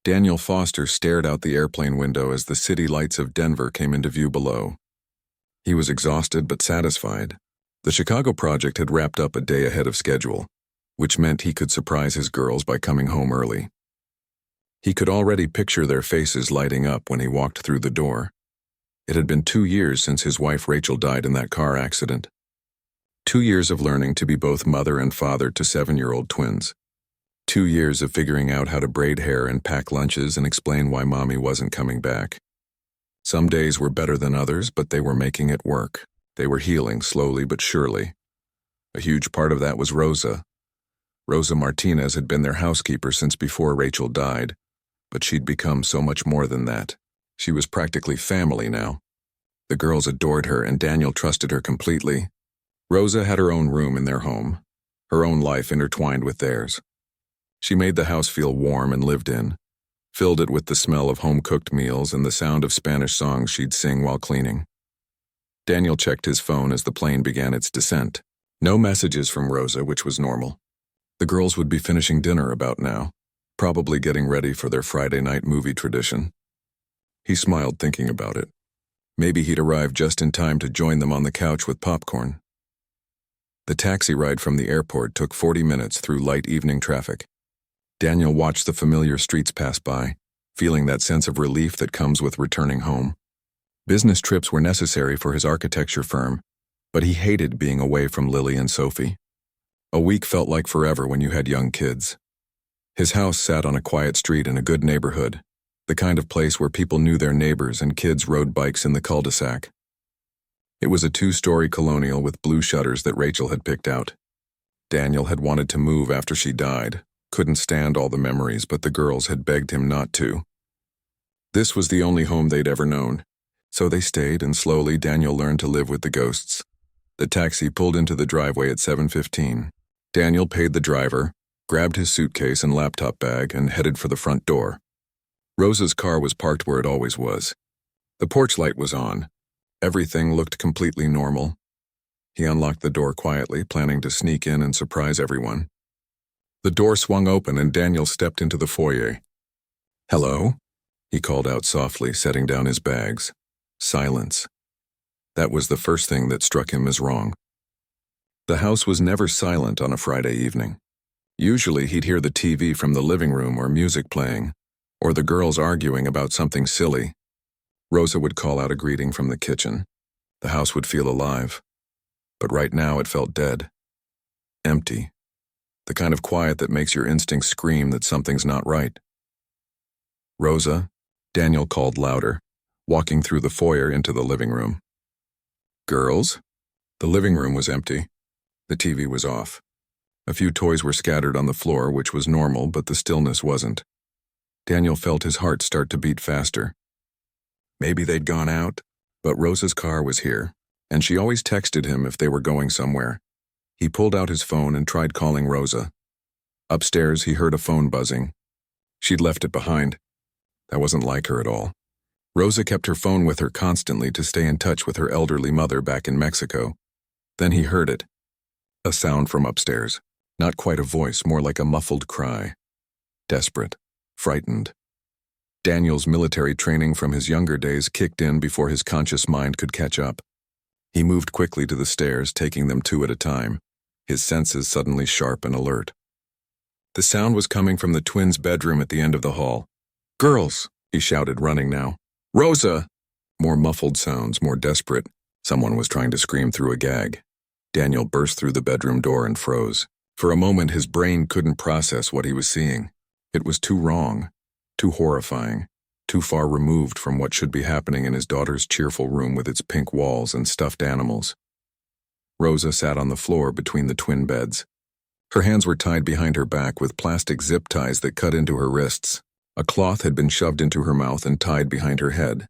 Daniel Foster stared out the airplane window as the city lights of Denver came into view below. He was exhausted but satisfied. The Chicago project had wrapped up a day ahead of schedule, which meant he could surprise his girls by coming home early. He could already picture their faces lighting up when he walked through the door. It had been 2 years since his wife Rachel died in that car accident. 2 years of learning to be both mother and father to 7-year-old twins. 2 years of figuring out how to braid hair and pack lunches and explain why mommy wasn't coming back. Some days were better than others, but they were making it work. They were healing slowly but surely. A huge part of that was Rosa. Rosa Martinez had been their housekeeper since before Rachel died, but she'd become so much more than that. She was practically family now. The girls adored her and Daniel trusted her completely. Rosa had her own room in their home, her own life intertwined with theirs. She made the house feel warm and lived in, filled it with the smell of home-cooked meals and the sound of Spanish songs she'd sing while cleaning. Daniel checked his phone as the plane began its descent. No messages from Rosa, which was normal. The girls would be finishing dinner about now, probably getting ready for their Friday night movie tradition. He smiled thinking about it. Maybe he'd arrive just in time to join them on the couch with popcorn. The taxi ride from the airport took 40 minutes through light evening traffic. Daniel watched the familiar streets pass by, feeling that sense of relief that comes with returning home. Business trips were necessary for his architecture firm, but he hated being away from Lily and Sophie. A week felt like forever when you had young kids. His house sat on a quiet street in a good neighborhood, the kind of place where people knew their neighbors and kids rode bikes in the cul-de-sac. It was a 2-story colonial with blue shutters that Rachel had picked out. Daniel had wanted to move after she died, couldn't stand all the memories, but the girls had begged him not to. This was the only home they'd ever known, so they stayed, and slowly Daniel learned to live with the ghosts. The taxi pulled into the driveway at 7:15. Daniel paid the driver, grabbed his suitcase and laptop bag, and headed for the front door. Rosa's car was parked where it always was. The porch light was on. Everything looked completely normal. He unlocked the door quietly, planning to sneak in and surprise everyone. The door swung open and Daniel stepped into the foyer. "Hello?" he called out softly, setting down his bags. Silence. That was the first thing that struck him as wrong. The house was never silent on a Friday evening. Usually he'd hear the TV from the living room or music playing, or the girls arguing about something silly. Rosa would call out a greeting from the kitchen. The house would feel alive. But right now it felt dead. Empty. The kind of quiet that makes your instincts scream that something's not right. "Rosa," Daniel called louder, walking through the foyer into the living room. "Girls?" The living room was empty. The TV was off. A few toys were scattered on the floor, which was normal, but the stillness wasn't. Daniel felt his heart start to beat faster. Maybe they'd gone out, but Rosa's car was here, and she always texted him if they were going somewhere. He pulled out his phone and tried calling Rosa. Upstairs, he heard a phone buzzing. She'd left it behind. That wasn't like her at all. Rosa kept her phone with her constantly to stay in touch with her elderly mother back in Mexico. Then he heard it. A sound from upstairs. Not quite a voice, more like a muffled cry. Desperate. Frightened. Daniel's military training from his younger days kicked in before his conscious mind could catch up. He moved quickly to the stairs, taking them 2 at a time, his senses suddenly sharp and alert. The sound was coming from the twins' bedroom at the end of the hall. "Girls!" he shouted, running now. "Rosa!" More muffled sounds, more desperate. Someone was trying to scream through a gag. Daniel burst through the bedroom door and froze. For a moment, his brain couldn't process what he was seeing. It was too wrong, too horrifying, too far removed from what should be happening in his daughter's cheerful room with its pink walls and stuffed animals. Rosa sat on the floor between the twin beds. Her hands were tied behind her back with plastic zip ties that cut into her wrists. A cloth had been shoved into her mouth and tied behind her head.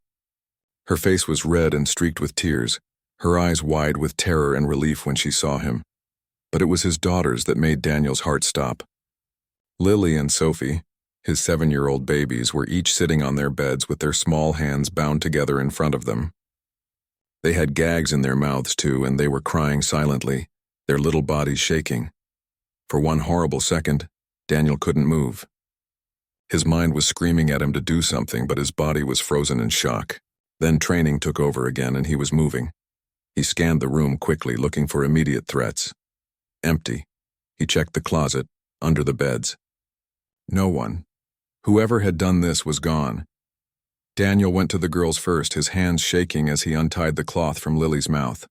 Her face was red and streaked with tears, her eyes wide with terror and relief when she saw him. But it was his daughters that made Daniel's heart stop. Lily and Sophie, his 7-year-old babies, were each sitting on their beds with their small hands bound together in front of them. They had gags in their mouths too, and they were crying silently, their little bodies shaking. For one horrible second, Daniel couldn't move. His mind was screaming at him to do something, but his body was frozen in shock. Then training took over again and he was moving. He scanned the room quickly, looking for immediate threats. Empty. He checked the closet, under the beds. No one. Whoever had done this was gone. Daniel went to the girls first, his hands shaking as he untied the cloth from Lily's mouth.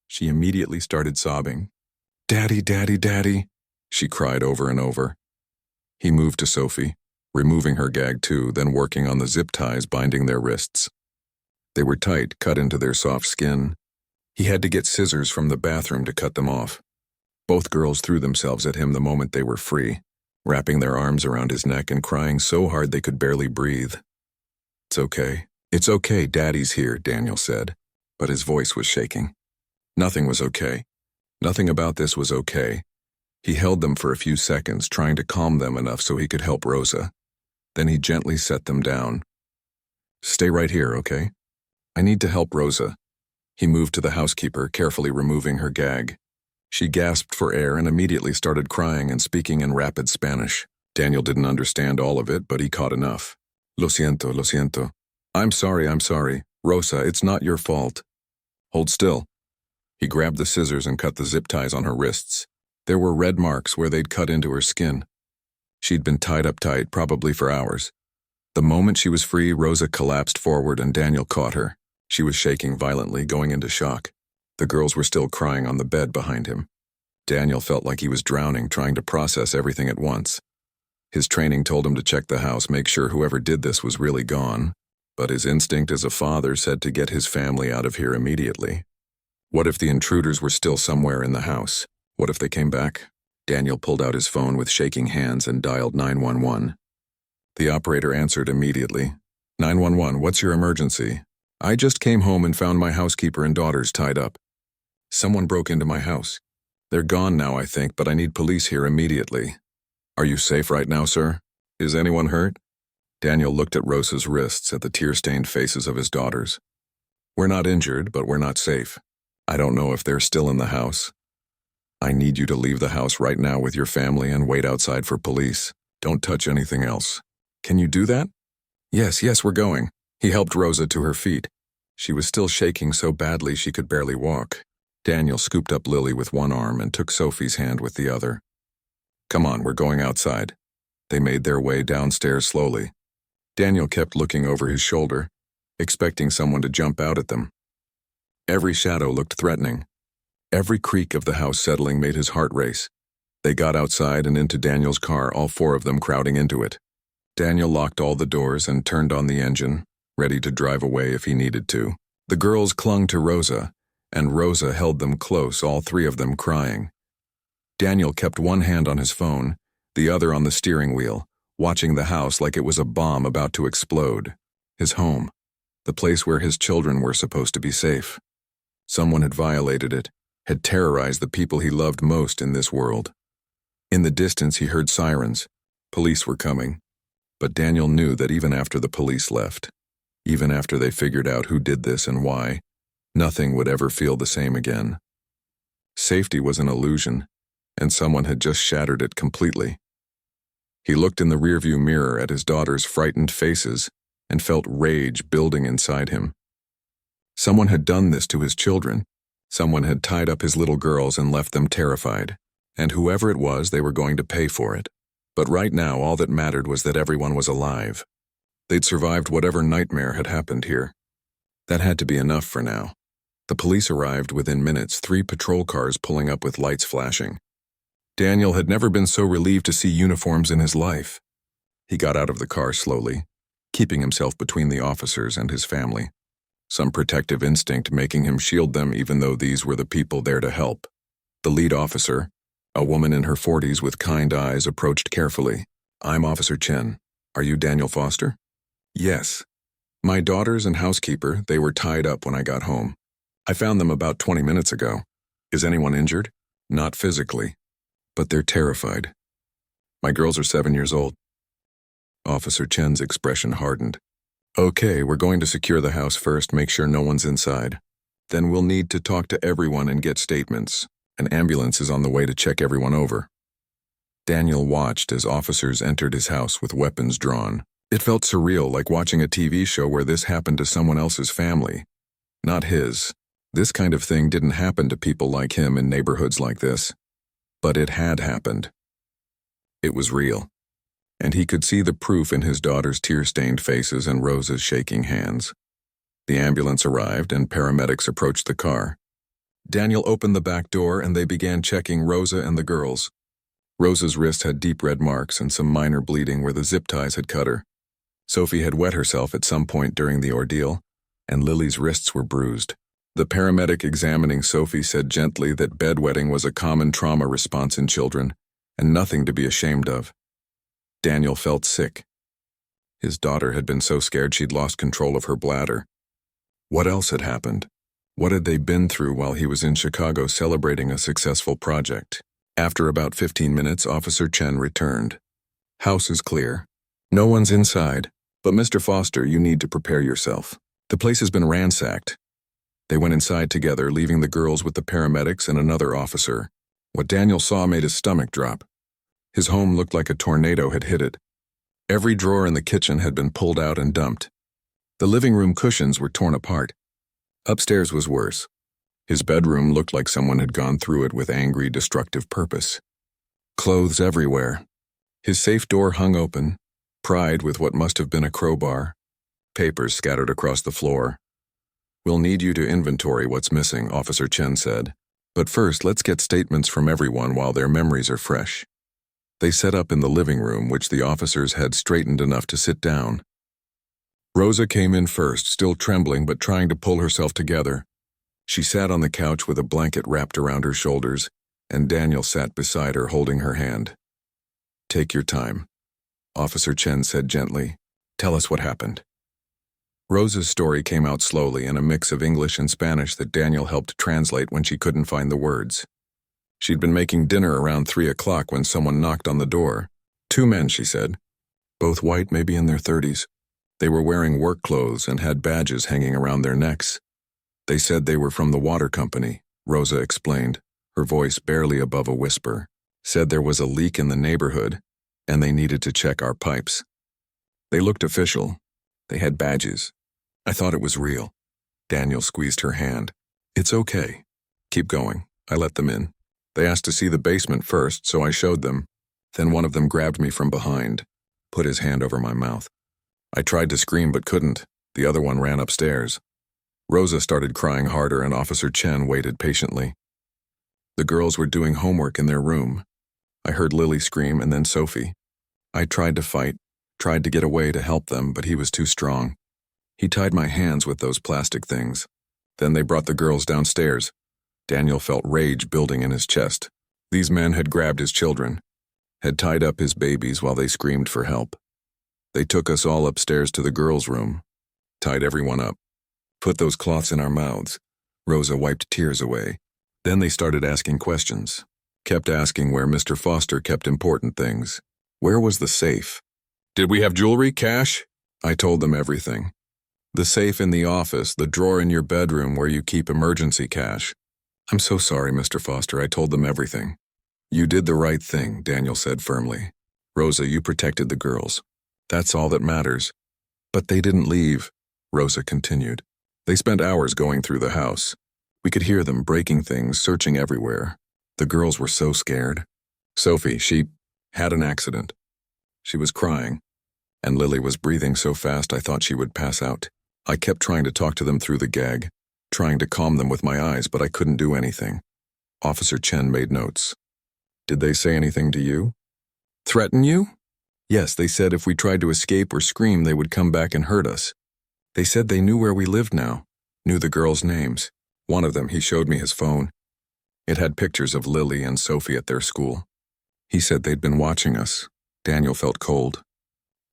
She immediately started sobbing. "Daddy, Daddy, Daddy," she cried over and over. He moved to Sophie, removing her gag too, then working on the zip ties binding their wrists. They were tight, cut into their soft skin. He had to get scissors from the bathroom to cut them off. Both girls threw themselves at him the moment they were free, wrapping their arms around his neck and crying so hard they could barely breathe. It's okay, Daddy's here," Daniel said, but his voice was shaking. Nothing was okay. Nothing about this was okay. He held them for a few seconds, trying to calm them enough so he could help Rosa. Then he gently set them down. "Stay right here, okay? I need to help Rosa." He moved to the housekeeper, carefully removing her gag. She gasped for air and immediately started crying and speaking in rapid Spanish. Daniel didn't understand all of it, but he caught enough. Lo siento, lo siento. I'm sorry. Rosa, it's not your fault." "Hold still." He grabbed the scissors and cut the zip ties on her wrists. There were red marks where they'd cut into her skin. She'd been tied up tight, probably for hours. The moment she was free, Rosa collapsed forward and Daniel caught her. She was shaking violently, going into shock. The girls were still crying on the bed behind him. Daniel felt like he was drowning, trying to process everything at once. His training told him to check the house, make sure whoever did this was really gone. But his instinct as a father said to get his family out of here immediately. What if the intruders were still somewhere in the house? What if they came back? Daniel pulled out his phone with shaking hands and dialed 911. The operator answered immediately. 911, what's your emergency? I just came home and found my housekeeper and daughters tied up. Someone broke into my house. They're gone now, I think, but I need police here immediately. Are you safe right now, sir? Is anyone hurt? Daniel looked at Rosa's wrists, at the tear-stained faces of his daughters. We're not injured, but we're not safe. I don't know if they're still in the house. I need you to leave the house right now with your family and wait outside for police. Don't touch anything else. Can you do that? Yes, we're going. He helped Rosa to her feet. She was still shaking so badly she could barely walk. Daniel scooped up Lily with one arm and took Sophie's hand with the other. Come on, we're going outside. They made their way downstairs slowly. Daniel kept looking over his shoulder, expecting someone to jump out at them. Every shadow looked threatening. Every creak of the house settling made his heart race. They got outside and into Daniel's car, all four of them crowding into it. Daniel locked all the doors and turned on the engine, ready to drive away if he needed to. The girls clung to Rosa, and Rosa held them close, all three of them crying. Daniel kept one hand on his phone, the other on the steering wheel, watching the house like it was a bomb about to explode. His home, the place where his children were supposed to be safe. Someone had violated it, had terrorized the people he loved most in this world. In the distance he heard sirens. Police were coming. But Daniel knew that even after the police left, even after they figured out who did this and why, nothing would ever feel the same again. Safety was an illusion, and someone had just shattered it completely. He looked in the rearview mirror at his daughters' frightened faces and felt rage building inside him. Someone had done this to his children. Someone had tied up his little girls and left them terrified. And whoever it was, they were going to pay for it. But right now, all that mattered was that everyone was alive. They'd survived whatever nightmare had happened here. That had to be enough for now. The police arrived within minutes, 3 patrol cars pulling up with lights flashing. Daniel had never been so relieved to see uniforms in his life. He got out of the car slowly, keeping himself between the officers and his family. Some protective instinct making him shield them even though these were the people there to help. The lead officer, a woman in her 40s with kind eyes, approached carefully. I'm Officer Chen. Are you Daniel Foster? Yes. My daughters and housekeeper, they were tied up when I got home. I found them about 20 minutes ago. Is anyone injured? Not physically. But they're terrified. My girls are 7 years old. Officer Chen's expression hardened. Okay, we're going to secure the house first, make sure no one's inside. Then we'll need to talk to everyone and get statements. An ambulance is on the way to check everyone over. Daniel watched as officers entered his house with weapons drawn. It felt surreal, like watching a TV show where this happened to someone else's family. Not his. This kind of thing didn't happen to people like him in neighborhoods like this. But it had happened. It was real. And he could see the proof in his daughter's tear-stained faces and Rosa's shaking hands. The ambulance arrived and paramedics approached the car. Daniel opened the back door and they began checking Rosa and the girls. Rosa's wrist had deep red marks and some minor bleeding where the zip ties had cut her. Sophie had wet herself at some point during the ordeal, and Lily's wrists were bruised. The paramedic examining Sophie said gently that bedwetting was a common trauma response in children, and nothing to be ashamed of. Daniel felt sick. His daughter had been so scared she'd lost control of her bladder. What else had happened? What had they been through while he was in Chicago celebrating a successful project? After about 15 minutes, Officer Chen returned. House is clear. No one's inside, but Mr. Foster, you need to prepare yourself. The place has been ransacked. They went inside together, leaving the girls with the paramedics and another officer. What Daniel saw made his stomach drop. His home looked like a tornado had hit it. Every drawer in the kitchen had been pulled out and dumped. The living room cushions were torn apart. Upstairs was worse. His bedroom looked like someone had gone through it with angry, destructive purpose. Clothes everywhere. His safe door hung open, pried with what must have been a crowbar. Papers scattered across the floor. We'll need you to inventory what's missing, Officer Chen said. But first, let's get statements from everyone while their memories are fresh. They set up in the living room, which the officers had straightened enough to sit down. Rosa came in first, still trembling but trying to pull herself together. She sat on the couch with a blanket wrapped around her shoulders, and Daniel sat beside her holding her hand. Take your time, Officer Chen said gently. Tell us what happened. Rosa's story came out slowly in a mix of English and Spanish that Daniel helped translate when she couldn't find the words. She'd been making dinner around 3 o'clock when someone knocked on the door. 2 men, she said. Both white, maybe in their 30s. They were wearing work clothes and had badges hanging around their necks. They said they were from the water company, Rosa explained, her voice barely above a whisper. Said there was a leak in the neighborhood, and they needed to check our pipes. They looked official. They had badges. I thought it was real. Daniel squeezed her hand. It's okay. Keep going. I let them in. They asked to see the basement first, so I showed them. Then one of them grabbed me from behind, put his hand over my mouth. I tried to scream but couldn't. The other one ran upstairs. Rosa started crying harder and Officer Chen waited patiently. The girls were doing homework in their room. I heard Lily scream and then Sophie. I tried to fight, tried to get away to help them, but he was too strong. He tied my hands with those plastic things. Then they brought the girls downstairs. Daniel felt rage building in his chest. These men had grabbed his children, had tied up his babies while they screamed for help. They took us all upstairs to the girls' room, tied everyone up, put those cloths in our mouths. Rosa wiped tears away. Then they started asking questions, kept asking where Mr. Foster kept important things. Where was the safe? Did we have jewelry, cash? I told them everything. The safe in the office, the drawer in your bedroom where you keep emergency cash. I'm so sorry, Mr. Foster, I told them everything. You did the right thing, Daniel said firmly. Rosa, you protected the girls. That's all that matters. But they didn't leave, Rosa continued. They spent hours going through the house. We could hear them breaking things, searching everywhere. The girls were so scared. Sophie, she had an accident. She was crying, and Lily was breathing so fast I thought she would pass out. I kept trying to talk to them through the gag, trying to calm them with my eyes, but I couldn't do anything. Officer Chen made notes. Did they say anything to you? Threaten you? Yes, they said if we tried to escape or scream, they would come back and hurt us. They said they knew where we lived now, knew the girls' names. One of them, he showed me his phone. It had pictures of Lily and Sophie at their school. He said they'd been watching us. Daniel felt cold.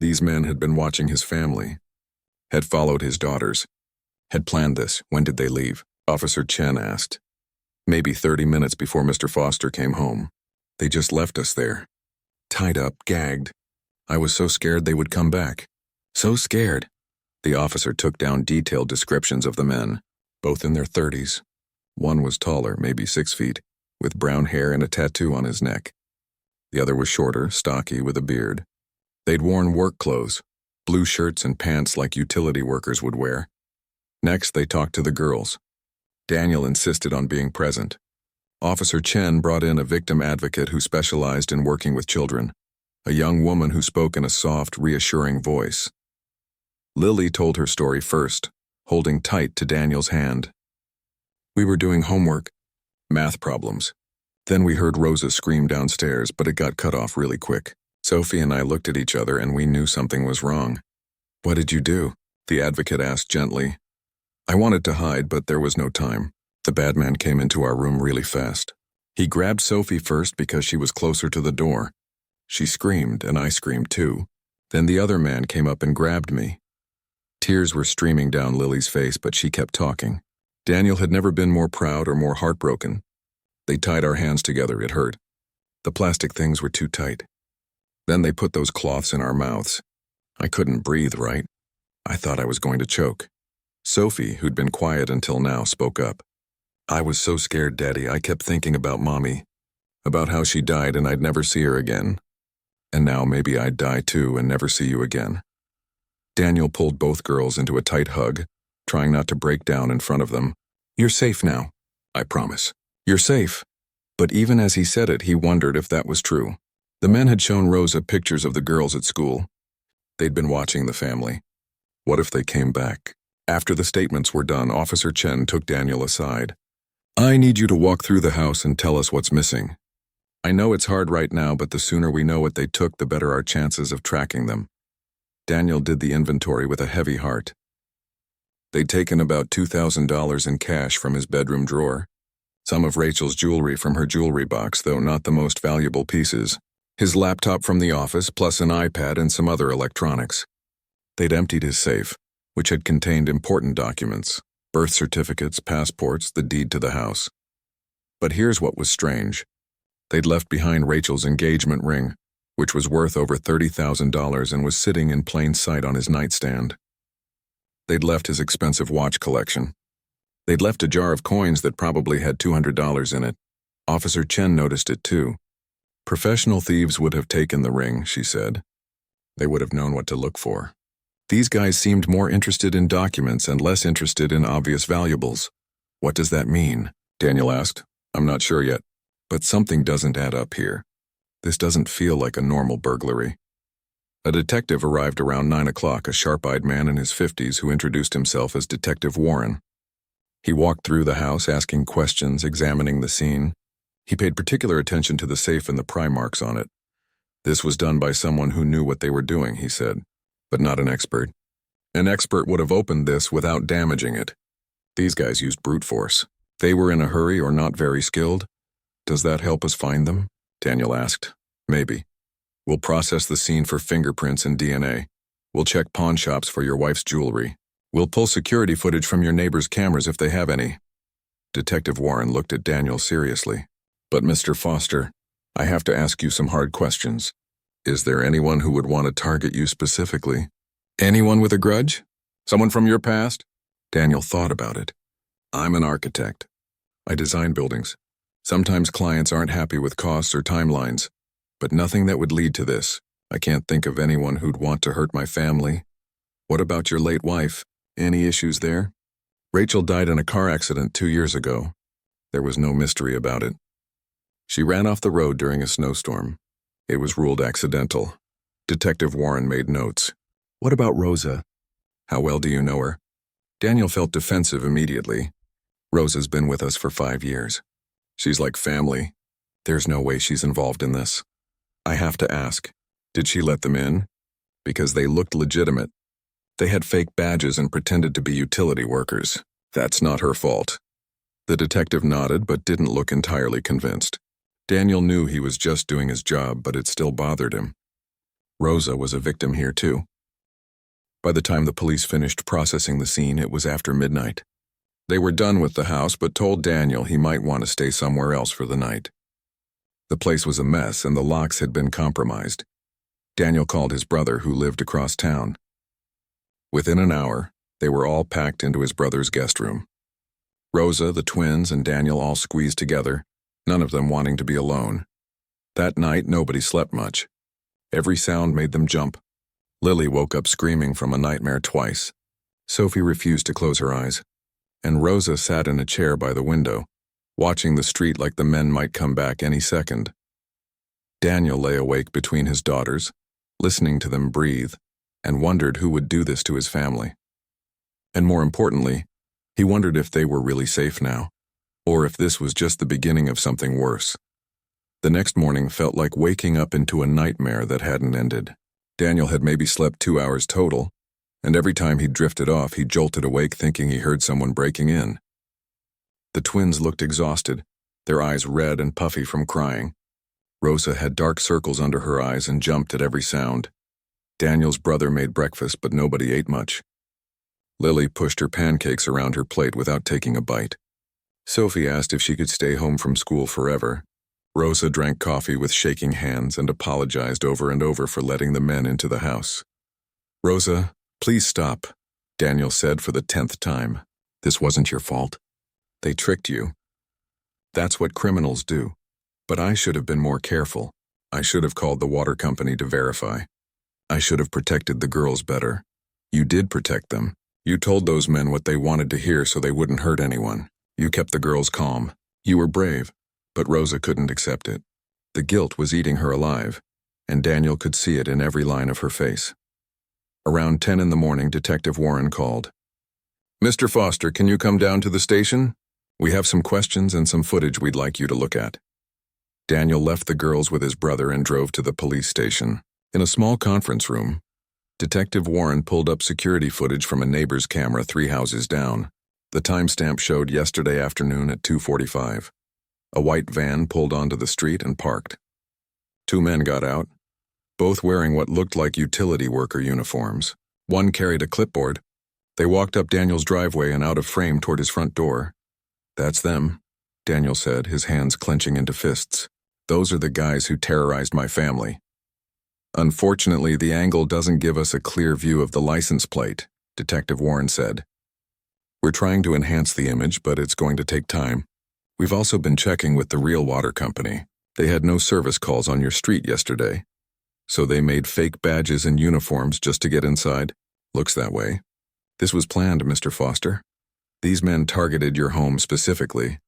These men had been watching his family, had followed his daughters, had planned this. When did they leave? Officer Chen asked. Maybe 30 minutes before Mr. Foster came home. They just left us there, tied up, gagged. I was so scared they would come back. So scared. The officer took down detailed descriptions of the men, both in their 30s. One was taller, maybe 6 feet, with brown hair and a tattoo on his neck. The other was shorter, stocky, with a beard. They'd worn work clothes, blue shirts and pants like utility workers would wear. Next, they talked to the girls. Daniel insisted on being present. Officer Chen brought in a victim advocate who specialized in working with children, a young woman who spoke in a soft, reassuring voice. Lily told her story first, holding tight to Daniel's hand. We were doing homework, math problems. Then we heard Rosa scream downstairs, but it got cut off really quick. Sophie and I looked at each other and we knew something was wrong. What did you do? The advocate asked gently. I wanted to hide, but there was no time. The bad man came into our room really fast. He grabbed Sophie first because she was closer to the door. She screamed, and I screamed too. Then the other man came up and grabbed me. Tears were streaming down Lily's face, but she kept talking. Daniel had never been more proud or more heartbroken. They tied our hands together. It hurt. The plastic things were too tight. Then they put those cloths in our mouths. I couldn't breathe right. I thought I was going to choke. Sophie, who'd been quiet until now, spoke up. I was so scared, Daddy. I kept thinking about Mommy, about how she died and I'd never see her again. And now maybe I'd die too and never see you again. Daniel pulled both girls into a tight hug, trying not to break down in front of them. You're safe now, I promise. You're safe. But even as he said it, he wondered if that was true. The men had shown Rosa pictures of the girls at school. They'd been watching the family. What if they came back? After the statements were done, Officer Chen took Daniel aside. I need you to walk through the house and tell us what's missing. I know it's hard right now, but the sooner we know what they took, the better our chances of tracking them. Daniel did the inventory with a heavy heart. They'd taken about $2,000 in cash from his bedroom drawer. Some of Rachel's jewelry from her jewelry box, though not the most valuable pieces. His laptop from the office, plus an iPad and some other electronics. They'd emptied his safe, which had contained important documents, birth certificates, passports, the deed to the house. But here's what was strange. They'd left behind Rachel's engagement ring, which was worth over $30,000 and was sitting in plain sight on his nightstand. They'd left his expensive watch collection. They'd left a jar of coins that probably had $200 in it. Officer Chen noticed it too. Professional thieves would have taken the ring, she said. They would have known what to look for. These guys seemed more interested in documents and less interested in obvious valuables. What does that mean? Daniel asked. I'm not sure yet, but something doesn't add up here. This doesn't feel like a normal burglary. A detective arrived around 9 o'clock, a sharp-eyed man in his 50s who introduced himself as Detective Warren. He walked through the house, asking questions, examining the scene. He paid particular attention to the safe and the pry marks on it. This was done by someone who knew what they were doing, he said, but not an expert. An expert would have opened this without damaging it. These guys used brute force. They were in a hurry or not very skilled. Does that help us find them? Daniel asked. Maybe. We'll process the scene for fingerprints and DNA. We'll check pawn shops for your wife's jewelry. We'll pull security footage from your neighbors' cameras if they have any. Detective Warren looked at Daniel seriously. But Mr. Foster, I have to ask you some hard questions. Is there anyone who would want to target you specifically? Anyone with a grudge? Someone from your past? Daniel thought about it. I'm an architect. I design buildings. Sometimes clients aren't happy with costs or timelines, but nothing that would lead to this. I can't think of anyone who'd want to hurt my family. What about your late wife? Any issues there? Rachel died in a car accident 2 years ago. There was no mystery about it. She ran off the road during a snowstorm. It was ruled accidental. Detective Warren made notes. What about Rosa? How well do you know her? Daniel felt defensive immediately. Rosa's been with us for 5 years. She's like family. There's no way she's involved in this. I have to ask, did she let them in? Because they looked legitimate. They had fake badges and pretended to be utility workers. That's not her fault. The detective nodded but didn't look entirely convinced. Daniel knew he was just doing his job, but it still bothered him. Rosa was a victim here too. By the time the police finished processing the scene, it was after midnight. They were done with the house but told Daniel he might want to stay somewhere else for the night. The place was a mess and the locks had been compromised. Daniel called his brother who lived across town. Within an hour, they were all packed into his brother's guest room. Rosa, the twins, and Daniel all squeezed together, none of them wanting to be alone. That night, nobody slept much. Every sound made them jump. Lily woke up screaming from a nightmare twice. Sophie refused to close her eyes, and Rosa sat in a chair by the window, watching the street like the men might come back any second. Daniel lay awake between his daughters, listening to them breathe, and wondered who would do this to his family. And more importantly, he wondered if they were really safe now, or if this was just the beginning of something worse. The next morning felt like waking up into a nightmare that hadn't ended. Daniel had maybe slept 2 hours total, and every time he drifted off, he jolted awake thinking he heard someone breaking in. The twins looked exhausted, their eyes red and puffy from crying. Rosa had dark circles under her eyes and jumped at every sound. Daniel's brother made breakfast, but nobody ate much. Lily pushed her pancakes around her plate without taking a bite. Sophie asked if she could stay home from school forever. Rosa drank coffee with shaking hands and apologized over and over for letting the men into the house. "Rosa, please stop," Daniel said for the 10th time. "This wasn't your fault. They tricked you. That's what criminals do. But I should have been more careful. I should have called the water company to verify. I should have protected the girls better. You did protect them. You told those men what they wanted to hear so they wouldn't hurt anyone. You kept the girls calm. You were brave." But Rosa couldn't accept it. The guilt was eating her alive, and Daniel could see it in every line of her face. Around 10 in the morning, Detective Warren called. "Mr. Foster, can you come down to the station? We have some questions and some footage we'd like you to look at." Daniel left the girls with his brother and drove to the police station. In a small conference room, Detective Warren pulled up security footage from a neighbor's camera 3 houses down. The timestamp showed yesterday afternoon at 2:45. A white van pulled onto the street and parked. 2 men got out, both wearing what looked like utility worker uniforms. One carried a clipboard. They walked up Daniel's driveway and out of frame toward his front door. "That's them," Daniel said, his hands clenching into fists. "Those are the guys who terrorized my family." "Unfortunately, the angle doesn't give us a clear view of the license plate," Detective Warren said. "We're trying to enhance the image, but it's going to take time. We've also been checking with the real water company. They had no service calls on your street yesterday. So they made fake badges and uniforms just to get inside. Looks that way. This was planned, Mr. Foster. These men targeted your home specifically."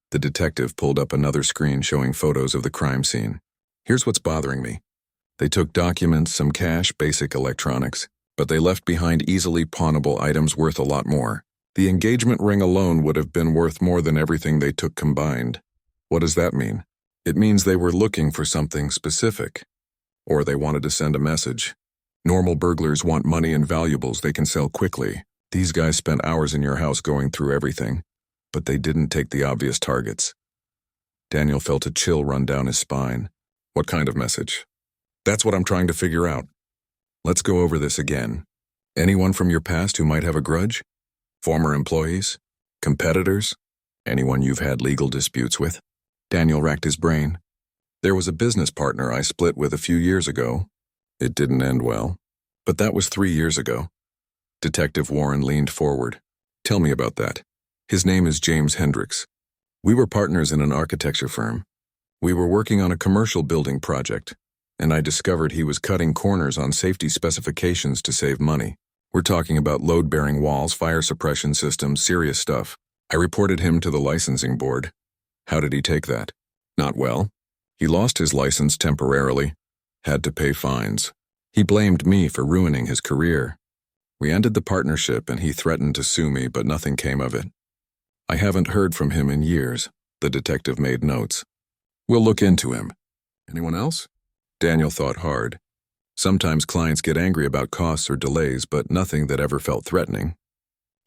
The detective pulled up another screen showing photos of the crime scene. "Here's what's bothering me. They took documents, some cash, basic electronics, but they left behind easily pawnable items worth a lot more. The engagement ring alone would have been worth more than everything they took combined." "What does that mean?" "It means they were looking for something specific. Or they wanted to send a message. Normal burglars want money and valuables they can sell quickly. These guys spent hours in your house going through everything, but they didn't take the obvious targets." Daniel felt a chill run down his spine. "What kind of message?" "That's what I'm trying to figure out. Let's go over this again. Anyone from your past who might have a grudge? Former employees? Competitors? Anyone you've had legal disputes with?" Daniel racked his brain. "There was a business partner I split with a few years ago. It didn't end well. But that was 3 years ago." Detective Warren leaned forward. "Tell me about that." "His name is James Hendricks. We were partners in an architecture firm. We were working on a commercial building project, and I discovered he was cutting corners on safety specifications to save money. We're talking about load-bearing walls, fire suppression systems, serious stuff. I reported him to the licensing board." "How did he take that?" "Not well. He lost his license temporarily, had to pay fines. He blamed me for ruining his career. We ended the partnership and he threatened to sue me, but nothing came of it. I haven't heard from him in years." The detective made notes. "We'll look into him." "Anyone else?" Daniel thought hard. Sometimes clients get angry about costs or delays, but nothing that ever felt threatening.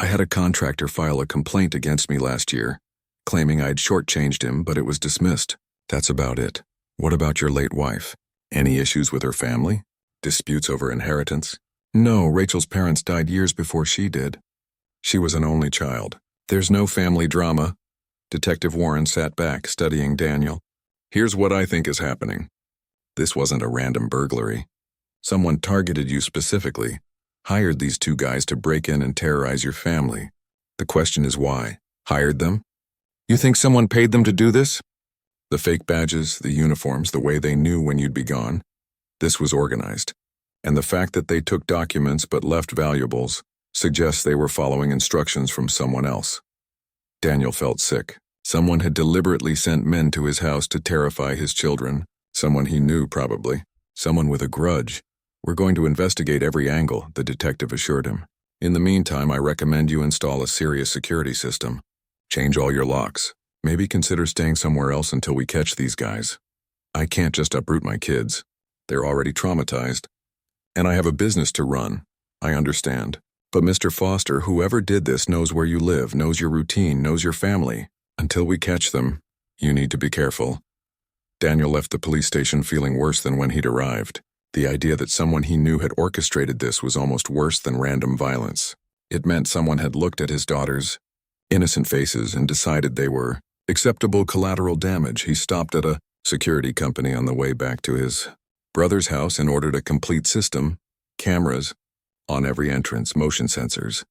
"I had a contractor file a complaint against me last year, claiming I'd shortchanged him, but it was dismissed. That's about it." "What about your late wife? Any issues with her family? Disputes over inheritance?" "No, Rachel's parents died years before she did. She was an only child. There's no family drama." Detective Warren sat back, studying Daniel. "Here's what I think is happening. This wasn't a random burglary. Someone targeted you specifically, hired these 2 guys to break in and terrorize your family. The question is why? Hired them? You think someone paid them to do this?" The fake badges, the uniforms, the way they knew when you'd be gone. This was organized. And the fact that they took documents but left valuables suggests they were following instructions from someone else. Daniel felt sick. Someone had deliberately sent men to his house to terrify his children. Someone he knew, probably. Someone with a grudge. We're going to investigate every angle, the detective assured him. In the meantime, I recommend you install a serious security system. Change all your locks. Maybe consider staying somewhere else until we catch these guys. I can't just uproot my kids. They're already traumatized. And I have a business to run. I understand. But Mr. Foster, whoever did this knows where you live, knows your routine, knows your family. Until we catch them, you need to be careful. Daniel left the police station feeling worse than when he'd arrived. The idea that someone he knew had orchestrated this was almost worse than random violence. It meant someone had looked at his daughters' innocent faces and decided they were acceptable collateral damage. He stopped at a security company on the way back to his brother's house and ordered a complete system, cameras on every entrance, motion sensors,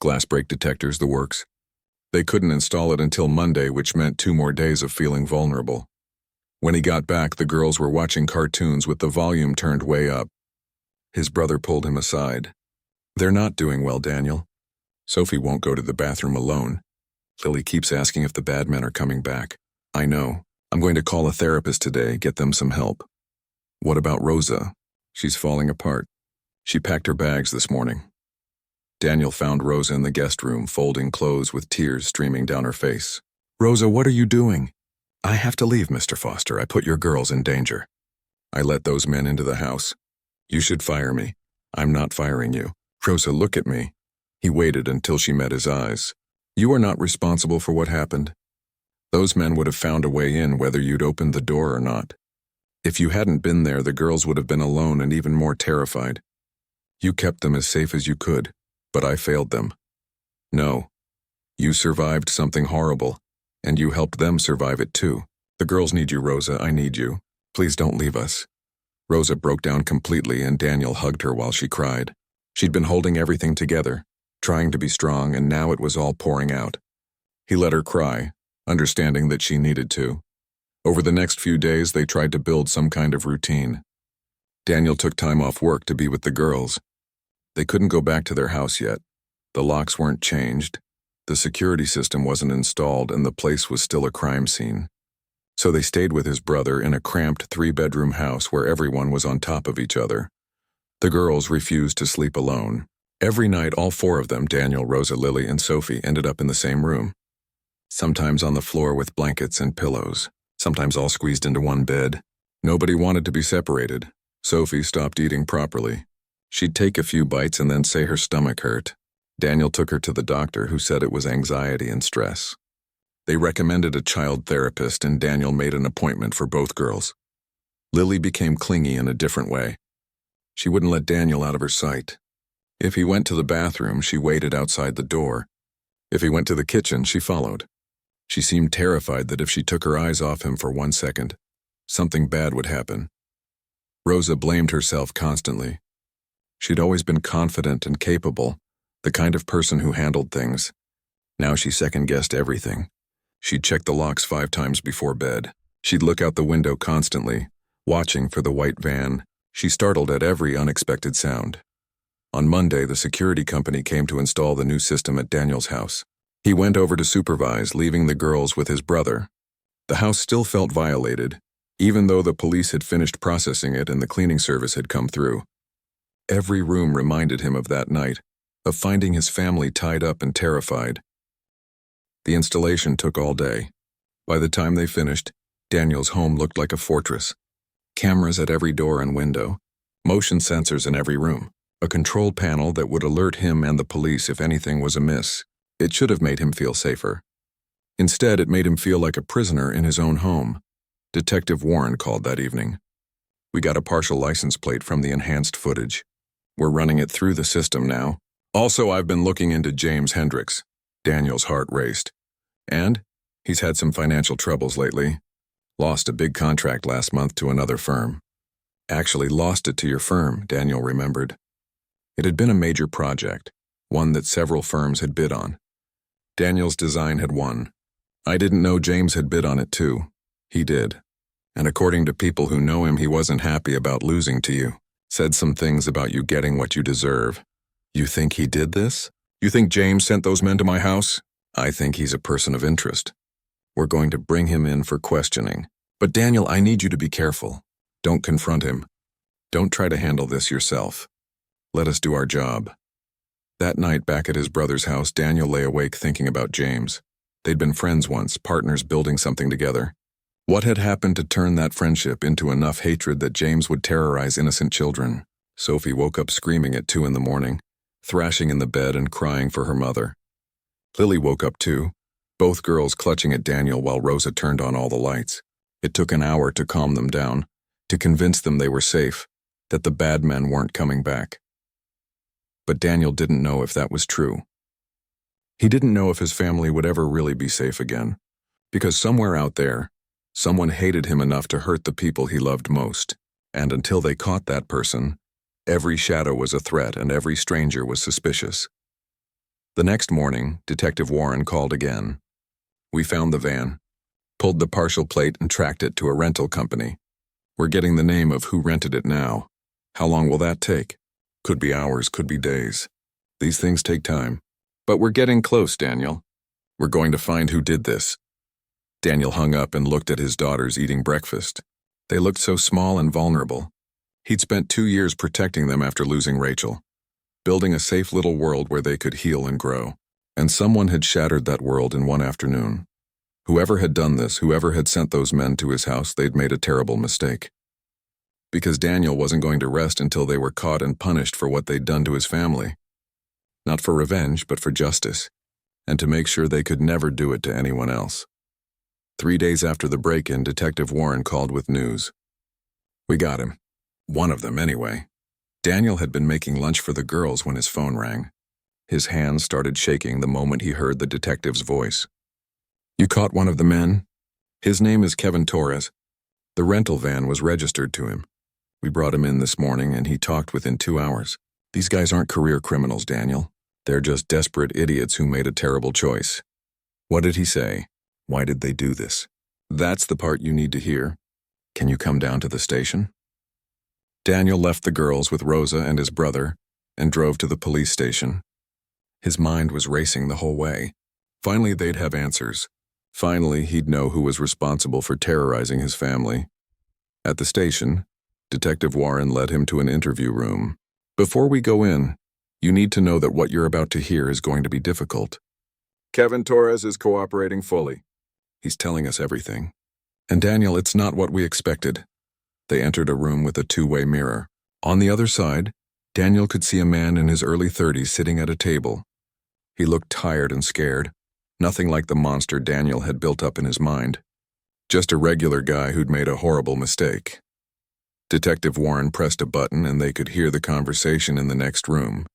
glass break detectors, the works. They couldn't install it until Monday, which meant 2 more days of feeling vulnerable. When he got back, the girls were watching cartoons with the volume turned way up. His brother pulled him aside. They're not doing well, Daniel. Sophie won't go to the bathroom alone. Lily keeps asking if the bad men are coming back. I know. I'm going to call a therapist today, get them some help. What about Rosa? She's falling apart. She packed her bags this morning. Daniel found Rosa in the guest room, folding clothes with tears streaming down her face. Rosa, what are you doing? I have to leave, Mr. Foster. I put your girls in danger. I let those men into the house. You should fire me. I'm not firing you. Rosa, look at me. He waited until she met his eyes. You are not responsible for what happened. Those men would have found a way in whether you'd opened the door or not. If you hadn't been there, the girls would have been alone and even more terrified. You kept them as safe as you could, but I failed them. No. You survived something horrible, and you helped them survive it too. The girls need you, Rosa. I need you. Please don't leave us. Rosa broke down completely, and Daniel hugged her while she cried. She'd been holding everything together, trying to be strong, and now it was all pouring out. He let her cry, understanding that she needed to. Over the next few days, they tried to build some kind of routine. Daniel took time off work to be with the girls. They couldn't go back to their house yet. The locks weren't changed, the security system wasn't installed, and the place was still a crime scene. So they stayed with his brother in a cramped 3-bedroom house where everyone was on top of each other. The girls refused to sleep alone. Every night, all 4 of them, Daniel, Rosa, Lily, and Sophie, ended up in the same room. Sometimes on the floor with blankets and pillows, sometimes all squeezed into one bed. Nobody wanted to be separated. Sophie stopped eating properly. She'd take a few bites and then say her stomach hurt. Daniel took her to the doctor, who said it was anxiety and stress. They recommended a child therapist, and Daniel made an appointment for both girls. Lily became clingy in a different way. She wouldn't let Daniel out of her sight. If he went to the bathroom, she waited outside the door. If he went to the kitchen, she followed. She seemed terrified that if she took her eyes off him for 1 second, something bad would happen. Rosa blamed herself constantly. She'd always been confident and capable, the kind of person who handled things. Now she second-guessed everything. She'd check the locks 5 times before bed. She'd look out the window constantly, watching for the white van. She startled at every unexpected sound. On Monday, the security company came to install the new system at Daniel's house. He went over to supervise, leaving the girls with his brother. The house still felt violated, even though the police had finished processing it and the cleaning service had come through. Every room reminded him of that night, of finding his family tied up and terrified. The installation took all day. By the time they finished, Daniel's home looked like a fortress. Cameras at every door and window, motion sensors in every room, a control panel that would alert him and the police if anything was amiss. It should have made him feel safer. Instead, it made him feel like a prisoner in his own home. Detective Warren called that evening. We got a partial license plate from the enhanced footage. We're running it through the system now. Also, I've been looking into James Hendricks. Daniel's heart raced. And he's had some financial troubles lately. Lost a big contract last month to another firm. Actually lost it to your firm, Daniel remembered. It had been a major project, one that several firms had bid on. Daniel's design had won. I didn't know James had bid on it too. He did. And according to people who know him, he wasn't happy about losing to you. Said some things about you getting what you deserve. You think he did this? You think James sent those men to my house? I think he's a person of interest. We're going to bring him in for questioning. But Daniel, I need you to be careful. Don't confront him. Don't try to handle this yourself. Let us do our job. That night back at his brother's house, Daniel lay awake thinking about James. They'd been friends once, partners building something together. What had happened to turn that friendship into enough hatred that James would terrorize innocent children? Sophie woke up screaming at 2 a.m, thrashing in the bed and crying for her mother. Lily woke up too, both girls clutching at Daniel while Rosa turned on all the lights. It took an hour to calm them down, to convince them they were safe, that the bad men weren't coming back. But Daniel didn't know if that was true. He didn't know if his family would ever really be safe again, because somewhere out there, someone hated him enough to hurt the people he loved most, and until they caught that person, every shadow was a threat and every stranger was suspicious. The next morning, Detective Warren called again. We found the van, pulled the partial plate and tracked it to a rental company. We're getting the name of who rented it now. How long will that take? Could be hours, could be days. These things take time. But we're getting close, Daniel. We're going to find who did this. Daniel hung up and looked at his daughters eating breakfast. They looked so small and vulnerable. He'd spent 2 years protecting them after losing Rachel, building a safe little world where they could heal and grow. And someone had shattered that world in one afternoon. Whoever had done this, whoever had sent those men to his house, they'd made a terrible mistake. Because Daniel wasn't going to rest until they were caught and punished for what they'd done to his family. Not for revenge, but for justice, and to make sure they could never do it to anyone else. 3 days after the break-in, Detective Warren called with news. We got him. One of them, anyway. Daniel had been making lunch for the girls when his phone rang. His hands started shaking the moment he heard the detective's voice. You caught one of the men? His name is Kevin Torres. The rental van was registered to him. We brought him in this morning and he talked within 2 hours. These guys aren't career criminals, Daniel. They're just desperate idiots who made a terrible choice. What did he say? Why did they do this? That's the part you need to hear. Can you come down to the station? Daniel left the girls with Rosa and his brother and drove to the police station. His mind was racing the whole way. Finally, they'd have answers. Finally, he'd know who was responsible for terrorizing his family. At the station, Detective Warren led him to an interview room. Before we go in, you need to know that what you're about to hear is going to be difficult. Kevin Torres is cooperating fully. He's telling us everything. And Daniel, it's not what we expected. They entered a room with a two-way mirror. On the other side, Daniel could see a man in his early 30s sitting at a table. He looked tired and scared, nothing like the monster Daniel had built up in his mind. Just a regular guy who'd made a horrible mistake. Detective Warren pressed a button and they could hear the conversation in the next room.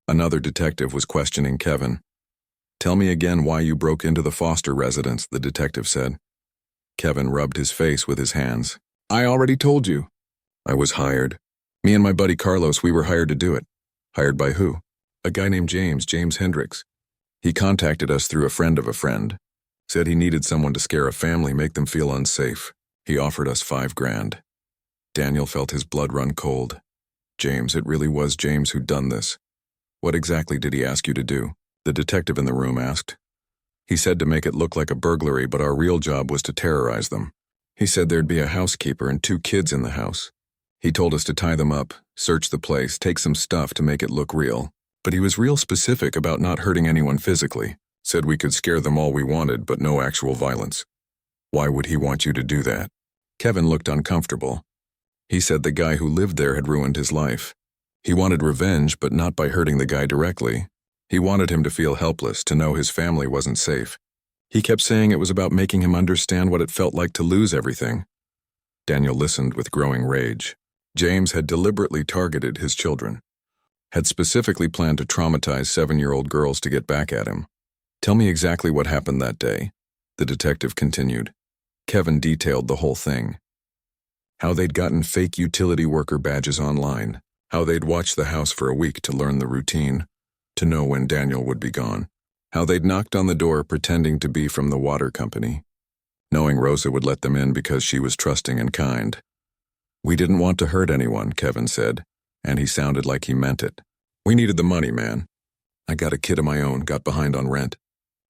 Another detective was questioning Kevin. Tell me again why you broke into the Foster residence, the detective said. Kevin rubbed his face with his hands. I already told you. I was hired. Me and my buddy Carlos, we were hired to do it. Hired by who? A guy named James Hendricks. He contacted us through a friend of a friend. Said he needed someone to scare a family, make them feel unsafe. He offered us $5,000. Daniel felt his blood run cold. James, it really was James who'd done this. What exactly did he ask you to do? The detective in the room asked. He said to make it look like a burglary, but our real job was to terrorize them. He said there'd be a housekeeper and 2 kids in the house. He told us to tie them up, search the place, take some stuff to make it look real. But he was real specific about not hurting anyone physically. Said we could scare them all we wanted, but no actual violence. Why would he want you to do that? Kevin looked uncomfortable. He said the guy who lived there had ruined his life. He wanted revenge, but not by hurting the guy directly. He wanted him to feel helpless, to know his family wasn't safe. He kept saying it was about making him understand what it felt like to lose everything. Daniel listened with growing rage. James had deliberately targeted his children. Had specifically planned to traumatize 7-year-old girls to get back at him. Tell me exactly what happened that day, the detective continued. Kevin detailed the whole thing. How they'd gotten fake utility worker badges online. How they'd watched the house for a week to learn the routine, to know when Daniel would be gone. How they'd knocked on the door pretending to be from the water company. knowing Rosa would let them in because she was trusting and kind. We didn't want to hurt anyone, Kevin said, and he sounded like he meant it. We needed the money, man. I got a kid of my own, got behind on rent.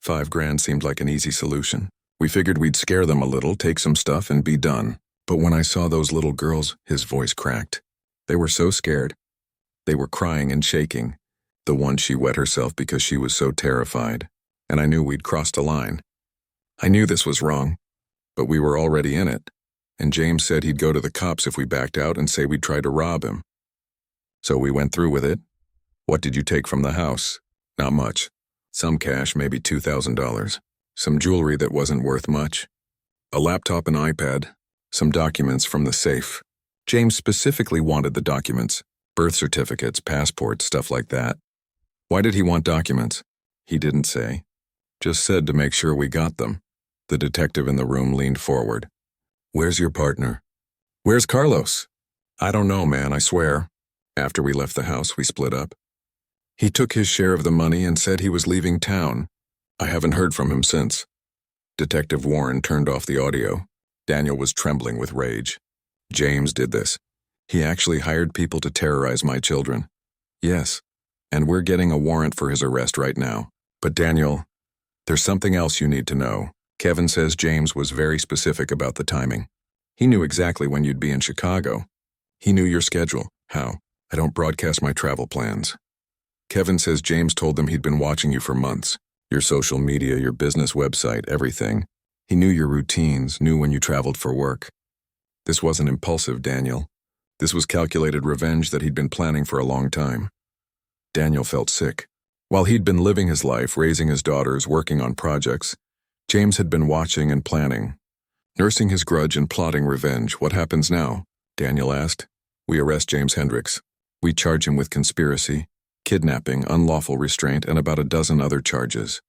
$5,000 seemed like an easy solution. We figured we'd scare them a little, take some stuff, and be done. But when I saw those little girls, his voice cracked. They were so scared. They were crying and shaking. The one she wet herself because she was so terrified. And I knew we'd crossed a line. I knew this was wrong, but we were already in it. And James said he'd go to the cops if we backed out and say we'd tried to rob him. So we went through with it. What did you take from the house? Not much. Some cash, maybe $2,000. Some jewelry that wasn't worth much. A laptop and iPad. Some documents from the safe. James specifically wanted the documents. Birth certificates, passports, stuff like that. Why did he want documents? He didn't say. Just said to make sure we got them. The detective in the room leaned forward. Where's your partner? Where's Carlos? I don't know, man, I swear. After we left the house, we split up. He took his share of the money and said he was leaving town. I haven't heard from him since. Detective Warren turned off the audio. Daniel was trembling with rage. James did this. He actually hired people to terrorize my children. Yes, and we're getting a warrant for his arrest right now. But Daniel, there's something else you need to know. Kevin says James was very specific about the timing. He knew exactly when you'd be in Chicago. He knew your schedule. How? I don't broadcast my travel plans. Kevin says James told them he'd been watching you for months. Your social media, your business website, everything. He knew your routines, knew when you traveled for work. This wasn't impulsive, Daniel. This was calculated revenge that he'd been planning for a long time. Daniel felt sick. While he'd been living his life, raising his daughters, working on projects, James had been watching and planning. Nursing his grudge and plotting revenge. What happens now? Daniel asked. We arrest James Hendricks. We charge him with conspiracy, kidnapping, unlawful restraint, and about a dozen other charges.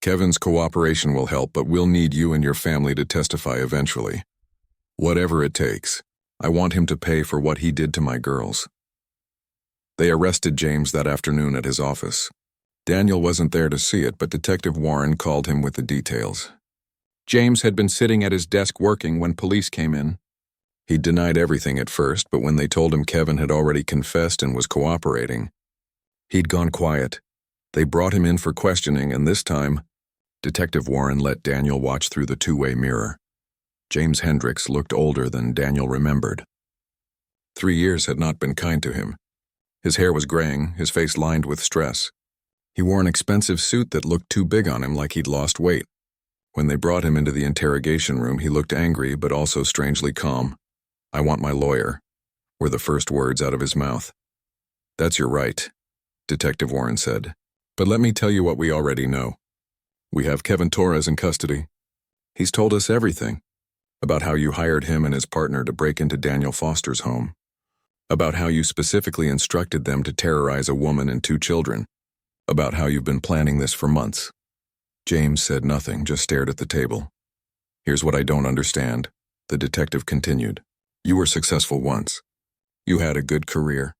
Kevin's cooperation will help, but we'll need you and your family to testify eventually. Whatever it takes. I want him to pay for what he did to my girls. They arrested James that afternoon at his office. Daniel wasn't there to see it, but Detective Warren called him with the details. James had been sitting at his desk working when police came in. He denied everything at first, but when they told him Kevin had already confessed and was cooperating, he'd gone quiet. They brought him in for questioning, and this time, Detective Warren let Daniel watch through the two-way mirror. James Hendricks looked older than Daniel remembered. 3 years had not been kind to him. His hair was graying, his face lined with stress. He wore an expensive suit that looked too big on him, like he'd lost weight. When they brought him into the interrogation room, he looked angry but also strangely calm. I want my lawyer, were the first words out of his mouth. That's your right, Detective Warren said. But let me tell you what we already know. We have Kevin Torres in custody. He's told us everything. About how you hired him and his partner to break into Daniel Foster's home. About how you specifically instructed them to terrorize a woman and 2 children. About how you've been planning this for months. James said nothing, just stared at the table. Here's what I don't understand, the detective continued. You were successful once. You had a good career.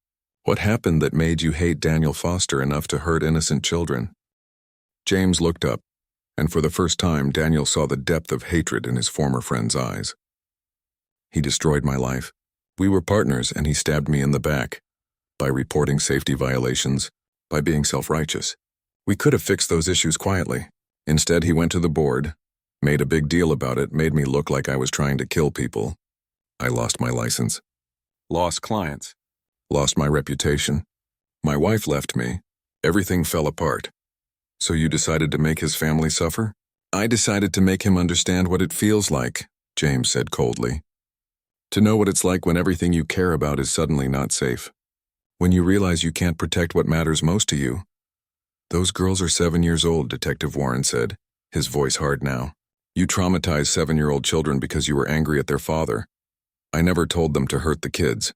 What happened that made you hate Daniel Foster enough to hurt innocent children? James looked up, and for the first time Daniel saw the depth of hatred in his former friend's eyes. He destroyed my life. We were partners and he stabbed me in the back. By reporting safety violations, by being self-righteous. We could have fixed those issues quietly. Instead, he went to the board, made a big deal about it, made me look like I was trying to kill people. I lost my license. Lost clients. Lost my reputation. My wife left me. Everything fell apart. So you decided to make his family suffer? I decided to make him understand what it feels like, James said coldly. To know what it's like when everything you care about is suddenly not safe. When you realize you can't protect what matters most to you. Those girls are 7 years old, Detective Warren said, his voice hard now. You traumatized 7-year-old children because you were angry at their father. I never told them to hurt the kids.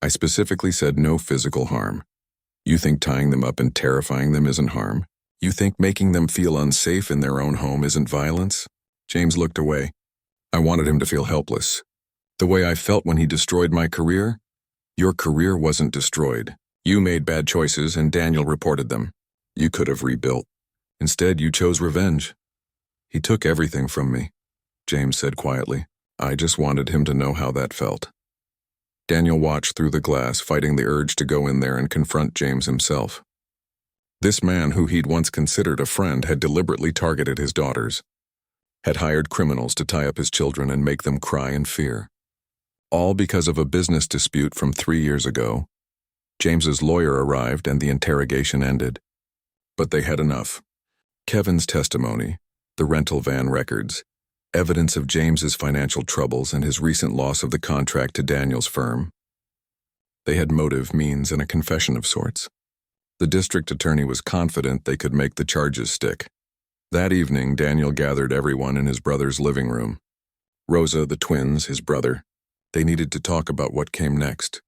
I specifically said no physical harm. You think tying them up and terrifying them isn't harm? You think making them feel unsafe in their own home isn't violence? James looked away. I wanted him to feel helpless. The way I felt when he destroyed my career? Your career wasn't destroyed. You made bad choices and Daniel reported them. You could have rebuilt. Instead, you chose revenge. He took everything from me. James said quietly. I just wanted him to know how that felt. Daniel watched through the glass, fighting the urge to go in there and confront James himself. This man, who he'd once considered a friend, had deliberately targeted his daughters, had hired criminals to tie up his children and make them cry in fear. All because of a business dispute from 3 years ago. James's lawyer arrived and the interrogation ended. But they had enough. Kevin's testimony, the rental van records, evidence of James's financial troubles and his recent loss of the contract to Daniel's firm. They had motive, means, and a confession of sorts. The district attorney was confident they could make the charges stick. That evening, Daniel gathered everyone in his brother's living room. Rosa, the twins, his brother. They needed to talk about what came next.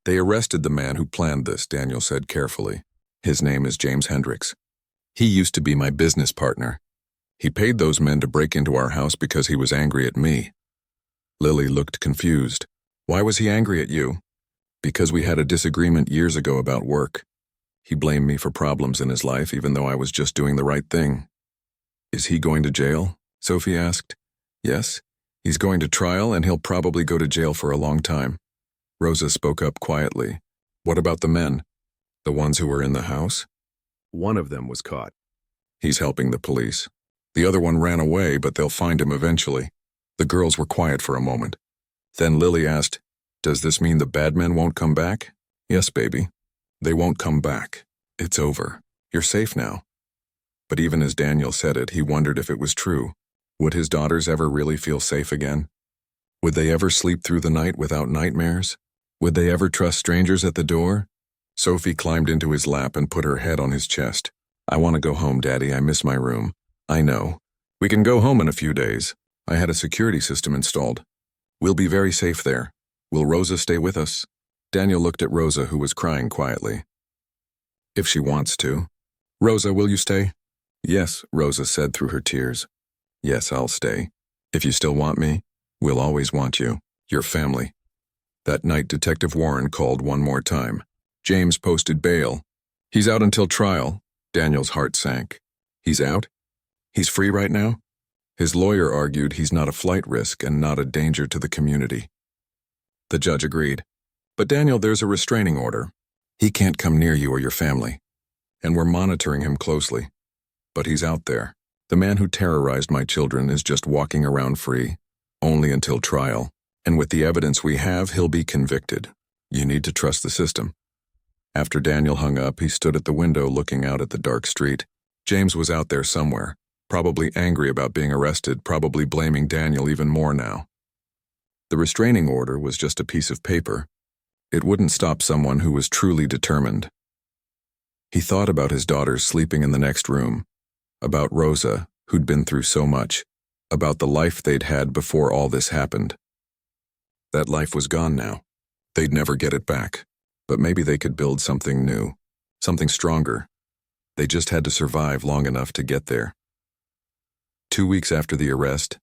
They arrested the man who planned this, Daniel said carefully. His name is James Hendricks. He used to be my business partner. He paid those men to break into our house because he was angry at me. Lily looked confused. Why was he angry at you? Because we had a disagreement years ago about work. He blamed me for problems in his life, even though I was just doing the right thing. Is he going to jail? Sophie asked. Yes, he's going to trial and he'll probably go to jail for a long time. Rosa spoke up quietly. What about the men? The ones who were in the house? One of them was caught. He's helping the police. The other one ran away, but they'll find him eventually. The girls were quiet for a moment. Then Lily asked, Does this mean the bad men won't come back? Yes, baby. They won't come back. It's over. You're safe now. But even as Daniel said it, he wondered if it was true. Would his daughters ever really feel safe again? Would they ever sleep through the night without nightmares? Would they ever trust strangers at the door? Sophie climbed into his lap and put her head on his chest. I want to go home, Daddy. I miss my room. I know. We can go home in a few days. I had a security system installed. We'll be very safe there. Will Rosa stay with us? Daniel looked at Rosa, who was crying quietly. If she wants to. Rosa, will you stay? Yes, Rosa said through her tears. Yes, I'll stay. If you still want me, we'll always want you. Your family. That night, Detective Warren called one more time. James posted bail. He's out until trial. Daniel's heart sank. He's out? He's free right now? His lawyer argued he's not a flight risk and not a danger to the community. The judge agreed. But Daniel, there's a restraining order. He can't come near you or your family. And we're monitoring him closely. But he's out there. The man who terrorized my children is just walking around free, only until trial. And with the evidence we have, he'll be convicted. You need to trust the system. After Daniel hung up, he stood at the window looking out at the dark street. James was out there somewhere, probably angry about being arrested, probably blaming Daniel even more now. The restraining order was just a piece of paper. It wouldn't stop someone who was truly determined. He thought about his daughters sleeping in the next room, about Rosa, who'd been through so much, about the life they'd had before all this happened. That life was gone now. They'd never get it back. But maybe they could build something new, something stronger. They just had to survive long enough to get there. 2 weeks after the arrest,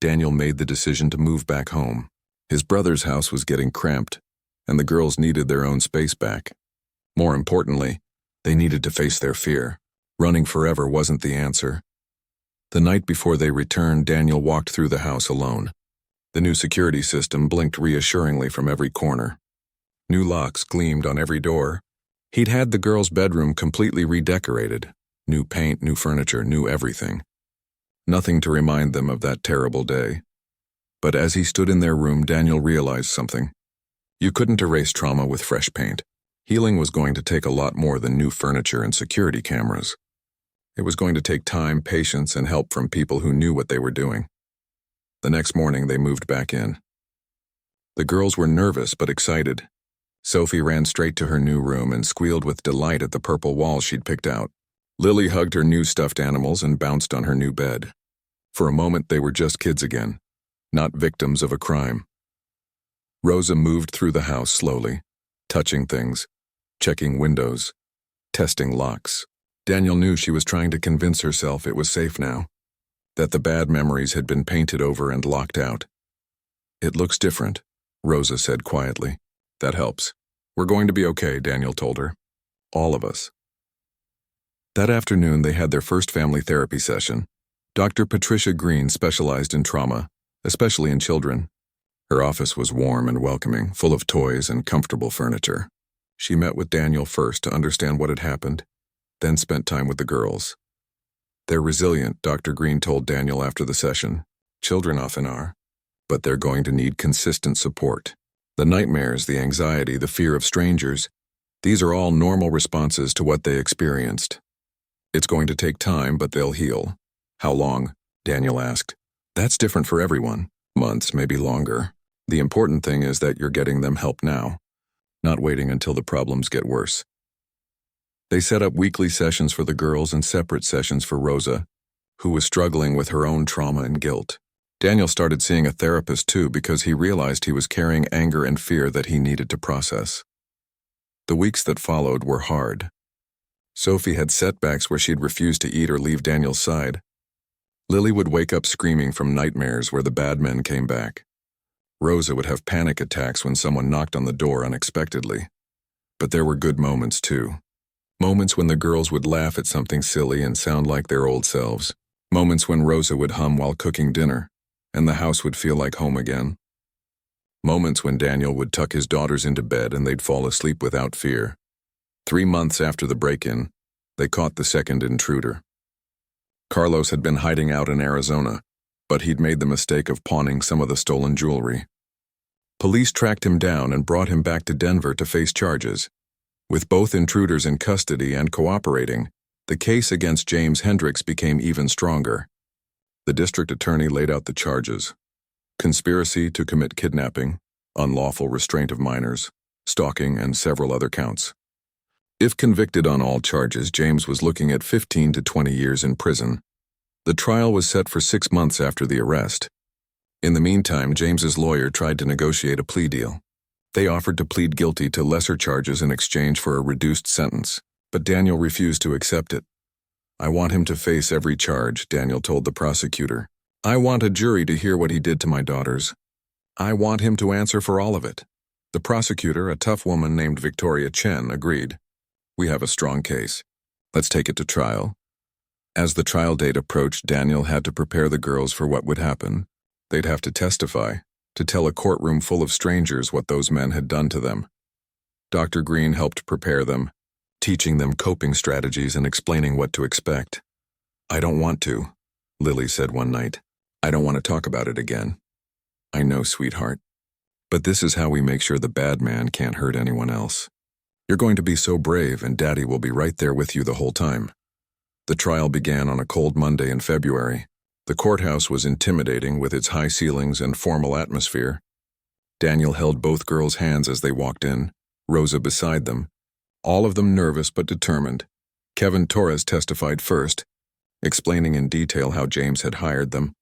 Daniel made the decision to move back home. His brother's house was getting cramped, and the girls needed their own space back. More importantly, they needed to face their fear. Running forever wasn't the answer. The night before they returned, Daniel walked through the house alone. The new security system blinked reassuringly from every corner. New locks gleamed on every door. He'd had the girls' bedroom completely redecorated. New paint, new furniture, new everything. Nothing to remind them of that terrible day. But as he stood in their room, Daniel realized something. You couldn't erase trauma with fresh paint. Healing was going to take a lot more than new furniture and security cameras. It was going to take time, patience, and help from people who knew what they were doing. The next morning, they moved back in. The girls were nervous but excited. Sophie ran straight to her new room and squealed with delight at the purple walls she'd picked out. Lily hugged her new stuffed animals and bounced on her new bed. For a moment, they were just kids again, not victims of a crime. Rosa moved through the house slowly, touching things, checking windows, testing locks. Daniel knew she was trying to convince herself it was safe now, that the bad memories had been painted over and locked out. It looks different, Rosa said quietly. That helps. We're going to be okay, Daniel told her. All of us. That afternoon, they had their first family therapy session. Dr. Patricia Green specialized in trauma, especially in children. Her office was warm and welcoming, full of toys and comfortable furniture. She met with Daniel first to understand what had happened, then spent time with the girls. They're resilient, Dr. Green told Daniel after the session. Children often are, but they're going to need consistent support. The nightmares, the anxiety, the fear of strangers, these are all normal responses to what they experienced. It's going to take time, but they'll heal. How long? Daniel asked. That's different for everyone. Months, maybe longer. The important thing is that you're getting them help now, not waiting until the problems get worse. They set up weekly sessions for the girls and separate sessions for Rosa, who was struggling with her own trauma and guilt. Daniel started seeing a therapist too because he realized he was carrying anger and fear that he needed to process. The weeks that followed were hard. Sophie had setbacks where she'd refuse to eat or leave Daniel's side. Lily would wake up screaming from nightmares where the bad men came back. Rosa would have panic attacks when someone knocked on the door unexpectedly. But there were good moments too. Moments when the girls would laugh at something silly and sound like their old selves. Moments when Rosa would hum while cooking dinner, and the house would feel like home again. Moments when Daniel would tuck his daughters into bed and they'd fall asleep without fear. 3 months after the break-in, they caught the second intruder. Carlos had been hiding out in Arizona, but he'd made the mistake of pawning some of the stolen jewelry. Police tracked him down and brought him back to Denver to face charges. With both intruders in custody and cooperating, the case against James Hendricks became even stronger. The district attorney laid out the charges: conspiracy to commit kidnapping, unlawful restraint of minors, stalking, and several other counts. If convicted on all charges, James was looking at 15 to 20 years in prison. The trial was set for 6 months after the arrest. In the meantime, James's lawyer tried to negotiate a plea deal. They offered to plead guilty to lesser charges in exchange for a reduced sentence, but Daniel refused to accept it. "I want him to face every charge," Daniel told the prosecutor. "I want a jury to hear what he did to my daughters. I want him to answer for all of it." The prosecutor, a tough woman named Victoria Chen, agreed. "We have a strong case. Let's take it to trial." As the trial date approached, Daniel had to prepare the girls for what would happen. They'd have to testify, to tell a courtroom full of strangers what those men had done to them. Dr. Green helped prepare them, teaching them coping strategies and explaining what to expect. "I don't want to," Lily said one night. "I don't want to talk about it again." "I know, sweetheart. But this is how we make sure the bad man can't hurt anyone else. You're going to be so brave, and Daddy will be right there with you the whole time." The trial began on a cold Monday in February. The courthouse was intimidating with its high ceilings and formal atmosphere. Daniel held both girls' hands as they walked in, Rosa beside them, all of them nervous but determined. Kevin Torres testified first, explaining in detail how James had hired them,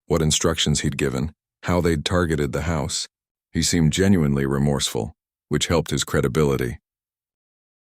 what instructions he'd given, how they'd targeted the house. He seemed genuinely remorseful, which helped his credibility.